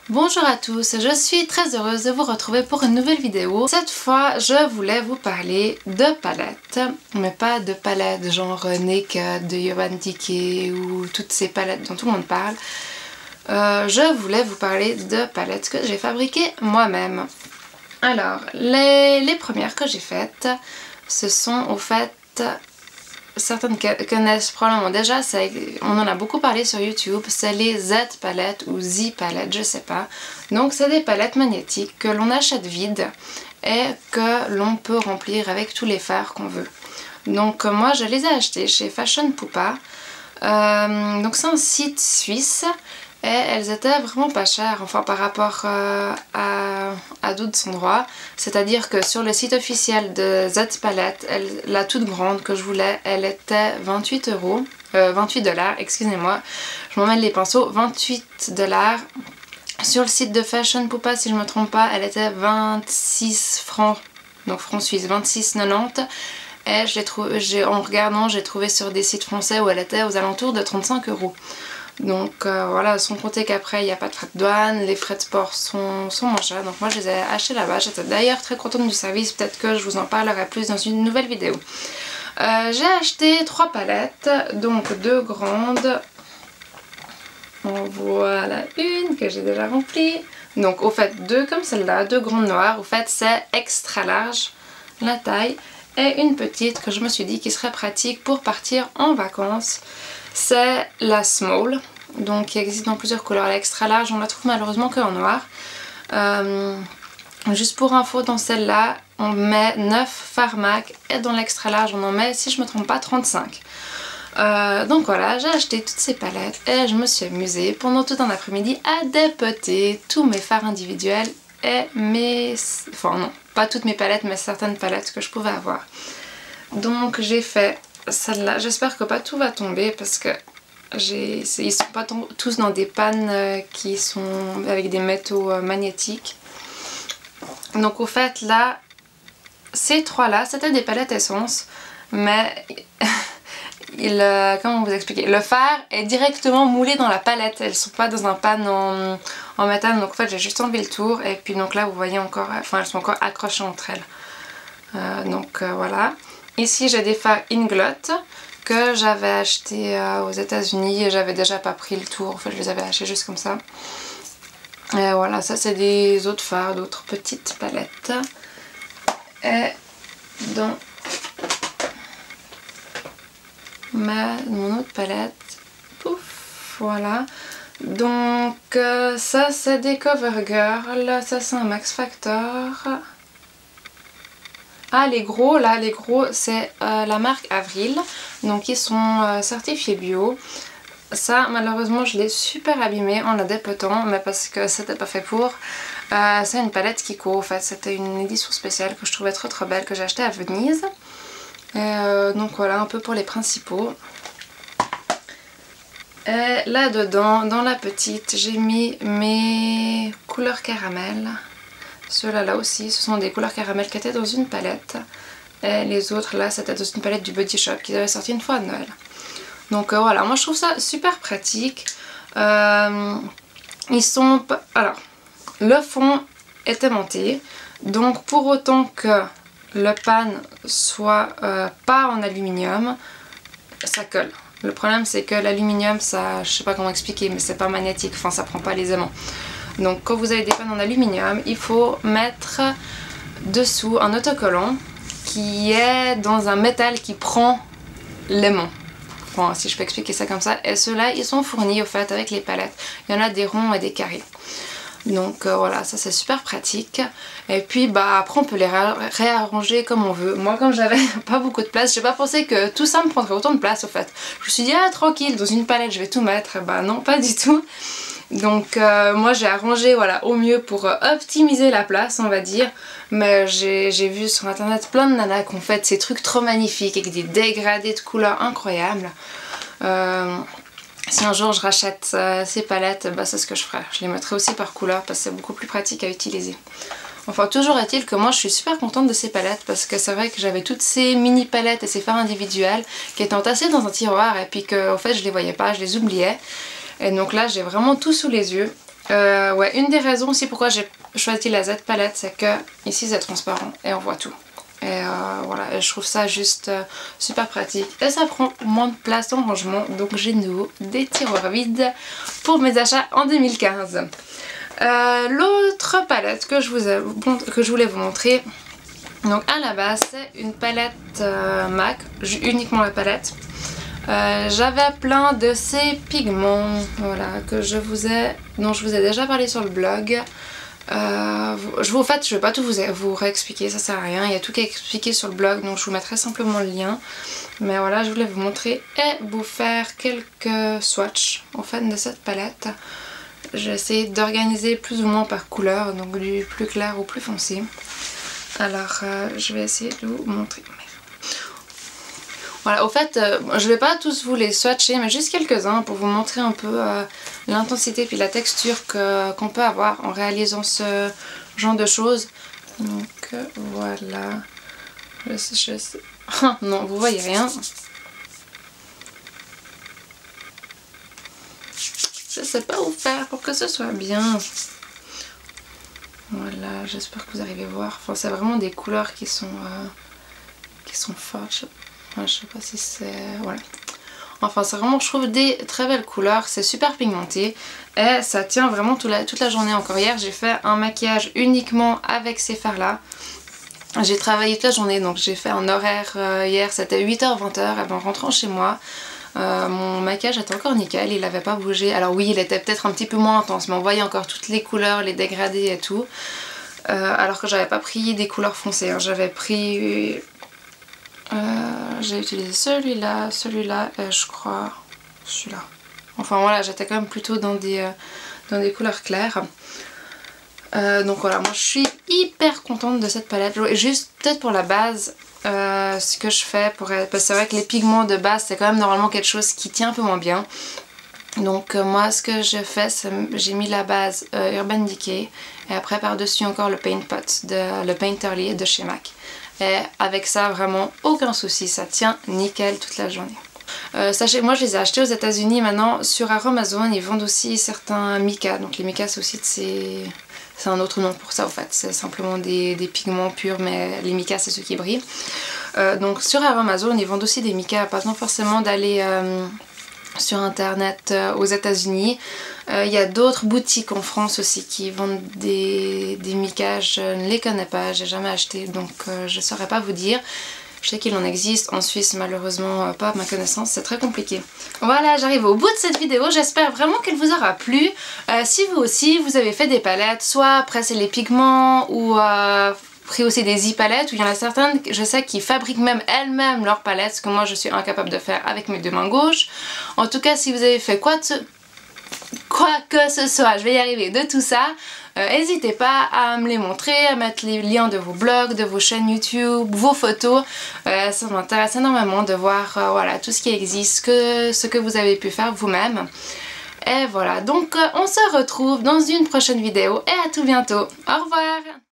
Bonjour à tous, je suis très heureuse de vous retrouver pour une nouvelle vidéo. Cette fois, je voulais vous parler de palettes, mais pas de palettes genre Naked de Urban Decay ou toutes ces palettes dont tout le monde parle. Je voulais vous parler de palettes que j'ai fabriquées moi-même. Alors, les premières que j'ai faites, ce sont au fait... Certaines connaissent probablement déjà, on en a beaucoup parlé sur YouTube, c'est les Z palettes ou Z palettes, je sais pas. Donc c'est des palettes magnétiques que l'on achète vides et que l'on peut remplir avec tous les fards qu'on veut. Donc moi je les ai achetées chez Fashion Pupa, donc c'est un site suisse. Et elles étaient vraiment pas chères, enfin par rapport à d'autres endroits. C'est-à-dire que sur le site officiel de Z Palette, la toute grande que je voulais, elle était 28 $, excusez-moi, je m'emmêle les pinceaux, 28 $. Sur le site de Fashion Pupa, si je me trompe pas, elle était 26 francs, donc francs suisses, 26,90. Et en regardant, j'ai trouvé sur des sites français où elle était aux alentours de 35 €. Donc voilà, sans compter qu'après il n'y a pas de frais de douane, les frais de port sont moins chers. Donc moi je les ai achetés là-bas, j'étais d'ailleurs très contente du service, peut-être que je vous en parlerai plus dans une nouvelle vidéo. J'ai acheté 3 palettes, donc 2 grandes. Voilà une que j'ai déjà remplie. Donc au fait 2 comme celle-là, 2 grandes noires, au fait c'est extra large la taille. Et une petite que je me suis dit qui serait pratique pour partir en vacances. C'est la Small, donc qui existe dans plusieurs couleurs. L'extra large, on la trouve malheureusement que en noir. Juste pour info, dans celle-là, on met 9 fards MAC et dans l'extra large, on en met, si je me trompe pas, 35. Donc voilà, j'ai acheté toutes ces palettes et je me suis amusée pendant tout un après-midi à dépoter tous mes fards individuels et mes... Enfin non, pas toutes mes palettes, mais certaines palettes que je pouvais avoir. Donc j'ai fait... celle-là, j'espère que pas tout va tomber parce que ils sont pas tous dans des pannes qui sont avec des métaux magnétiques. Donc au fait là, ces trois là, c'était des palettes essence, mais comment vous expliquer, le fard est directement moulé dans la palette, elles sont pas dans un pan en métal, donc en fait j'ai juste enlevé le tour et puis donc là vous voyez encore, enfin elles sont encore accrochées entre elles. Voilà. Ici j'ai des fards Inglot que j'avais acheté aux États-Unis et j'avais déjà pas pris le tour, en fait je les avais achetés juste comme ça. Et voilà, ça c'est des autres fards, d'autres petites palettes. Et dans mon autre palette, pouf, voilà. Donc ça c'est des CoverGirl, ça c'est un Max Factor. Ah les gros, là les gros c'est la marque Avril, donc ils sont certifiés bio. Ça malheureusement je l'ai super abîmé en la dépotant, mais parce que c'était pas fait pour. C'est une palette Kiko, en fait c'était une édition spéciale que je trouvais trop belle, que j'ai achetée à Venise. Donc voilà, un peu pour les principaux. Et là dedans, dans la petite, j'ai mis mes couleurs caramel. Ceux-là là aussi, ce sont des couleurs caramel qui étaient dans une palette. Et les autres là, c'était dans une palette du Body Shop qu'ils avaient sorti une fois à Noël. Donc voilà, moi je trouve ça super pratique. Ils sont... Alors, le fond est aimanté. Donc pour autant que le pan soit pas en aluminium, ça colle. Le problème c'est que l'aluminium, ça, je sais pas comment expliquer, mais c'est pas magnétique, enfin ça prend pas les aimants. Donc quand vous avez des pannes en aluminium, il faut mettre dessous un autocollant qui est dans un métal qui prend l'aimant. Enfin, si je peux expliquer ça comme ça. Et ceux-là, ils sont fournis au fait avec les palettes. Il y en a des ronds et des carrés. Donc voilà, ça c'est super pratique. Et puis bah après on peut les réarranger comme on veut. Moi comme j'avais pas beaucoup de place, j'ai pas pensé que tout ça me prendrait autant de place au fait. Je me suis dit ah tranquille, dans une palette je vais tout mettre. Bah non, pas du tout. Donc moi j'ai arrangé voilà au mieux pour optimiser la place on va dire. Mais j'ai vu sur internet plein de nanas qui ont fait ces trucs trop magnifiques avec des dégradés de couleurs incroyables. Si un jour je rachète ces palettes, bah c'est ce que je ferai. Je les mettrai aussi par couleur parce que c'est beaucoup plus pratique à utiliser. Enfin toujours est-il que moi je suis super contente de ces palettes parce que c'est vrai que j'avais toutes ces mini palettes et ces fards individuels qui étaient entassés dans un tiroir et puis que en fait je les voyais pas, je les oubliais. Et donc là j'ai vraiment tout sous les yeux. Ouais, une des raisons aussi pourquoi j'ai choisi la Z palette, c'est que ici c'est transparent et on voit tout. Et voilà, je trouve ça juste super pratique. Et ça prend moins de place dans le rangement, donc j'ai de nouveau des tiroirs vides pour mes achats en 2015. L'autre palette que je voulais vous montrer, donc à la base c'est une palette MAC, uniquement la palette. J'avais plein de ces pigments, voilà, dont je vous ai déjà parlé sur le blog. En fait, je vais pas tout vous réexpliquer, ça sert à rien, il y a tout qui est expliqué sur le blog, donc je vous mettrai simplement le lien. Mais voilà, je voulais vous montrer et vous faire quelques swatchs en fait de cette palette. J'ai essayé d'organiser plus ou moins par couleur, donc du plus clair au plus foncé. Alors, je vais essayer de vous montrer. Voilà, au fait, je vais pas tous vous les swatcher, mais juste quelques-uns pour vous montrer un peu l'intensité puis la texture qu'on peut avoir en réalisant ce genre de choses. Donc voilà. Non, vous voyez rien. Je sais pas où faire pour que ce soit bien. Voilà, j'espère que vous arrivez à voir. Enfin, c'est vraiment des couleurs qui sont fortes. Je sais pas si c'est... Voilà. Enfin, c'est vraiment, je trouve, des très belles couleurs. C'est super pigmenté. Et ça tient vraiment toute la journée. Encore hier, j'ai fait un maquillage uniquement avec ces fards-là. J'ai travaillé toute la journée. Donc, j'ai fait un horaire hier. C'était 8h, 20h. Et en rentrant chez moi, mon maquillage était encore nickel. Il n'avait pas bougé. Alors oui, il était peut-être un petit peu moins intense. Mais on voyait encore toutes les couleurs, les dégradés et tout. Alors que j'avais pas pris des couleurs foncées. Hein. J'avais pris... j'ai utilisé celui-là et je crois celui-là. Enfin voilà, j'étais quand même plutôt dans des couleurs claires. Donc voilà, moi je suis hyper contente de cette palette. Juste peut-être pour la base, ce que je fais parce que c'est vrai que les pigments de base c'est quand même normalement quelque chose qui tient un peu moins bien. Donc moi ce que je fais, c'est j'ai mis la base Urban Decay et après par dessus encore le Paint Pot, le Painterly de chez MAC. Et avec ça vraiment aucun souci, ça tient nickel toute la journée. Sachez, moi je les ai achetés aux États-Unis. Maintenant sur Amazon ils vendent aussi certains mica. Donc les mica c'est aussi c'est un autre nom pour ça en fait. C'est simplement des pigments purs, mais les mica c'est ceux qui brillent. Donc sur Amazon ils vendent aussi des mica, pas besoin forcément d'aller sur internet aux États-Unis. Il y a d'autres boutiques en France aussi qui vendent des mica. Je ne les connais pas, j'ai jamais acheté, donc je saurais pas vous dire. Je sais qu'il en existe en Suisse, malheureusement pas à ma connaissance, c'est très compliqué. Voilà, j'arrive au bout de cette vidéo, j'espère vraiment qu'elle vous aura plu. Si vous aussi vous avez fait des palettes, soit presser les pigments ou pris aussi des e-palettes, où il y en a certaines, je sais, qui fabriquent même elles-mêmes leurs palettes, ce que moi je suis incapable de faire avec mes deux mains gauches. En tout cas, si vous avez fait quoi que ce soit, je vais y arriver, de tout ça, n'hésitez pas à me les montrer, à mettre les liens de vos blogs, de vos chaînes YouTube, vos photos. Ça m'intéresse énormément de voir voilà, tout ce qui existe, ce que vous avez pu faire vous-même. Et voilà, donc on se retrouve dans une prochaine vidéo et à tout bientôt. Au revoir!